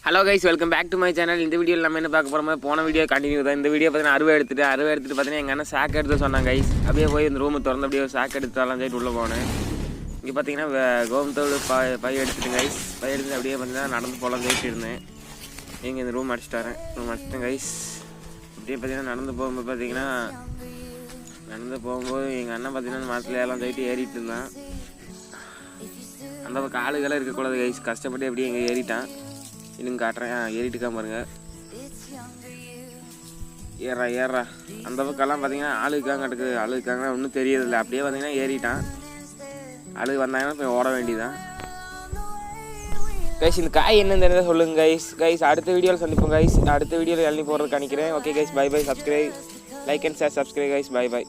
Hello guys, welcome back to my channel. இந்த வீடியோவில் நம்ம என்ன பார்க்க போகிறோமோ போன வீடியோ கண்டினியூ தான். இந்த வீடியோ பார்த்தீங்கன்னா அறுவை எடுத்துட்டு பார்த்தீங்கன்னா எங்கள் அண்ணன் சாக்கு எடுத்து சொன்னாங்க கைஸ். அப்படியே போய் இந்த ரூமை திறந்து அப்படியே சாக்கு எடுத்துலாம் சொல்லிட்டு உள்ளே போனேன். இங்கே பார்த்தீங்கன்னா கோமத்தோடு பை எடுத்துட்டேன் கைஸ். பை எடுத்துட்டு அப்படியே பார்த்தீங்கன்னா நடந்து போகலாம் சொல்லிட்டு இருந்தேன். இங்கே இந்த ரூம் அடிச்சிட்டேன் கைஸ். அப்படியே பார்த்தீங்கன்னா நடந்து போகும்போது எங்கள் அண்ணன் பார்த்தீங்கன்னா மரத்துல எல்லாம் சொல்லிட்டு ஏறிட்டு இருந்தான். அந்த காலுகளாக இருக்கக்கூடாது கைஸ். கஷ்டப்பட்டு அப்படியே எங்கே ஏறிட்டான். இன்னும் காட்டுறேன், ஏறிட்டுக்காம பாருங்க. ஏறா அந்த பக்கம்லாம் பார்த்தீங்கன்னா ஆளுக்காங்க ஒன்றும் தெரியறதில்லை. அப்படியே பார்த்தீங்கன்னா ஏறிட்டான். ஆளுக்கு வந்தாங்கன்னா போய் ஓட வேண்டியதான் கைஸ். இந்த காய் என்னன்னு தெரியாத சொல்லுங்க கைஸ். அடுத்த வீடியோவில் சந்திப்போம் கைஸ். அடுத்த வீடியோவில் எழுதி போடுறதுக்கு நினைக்கிறேன். Okay guys, bye. Subscribe, like and share, subscribe guys. By.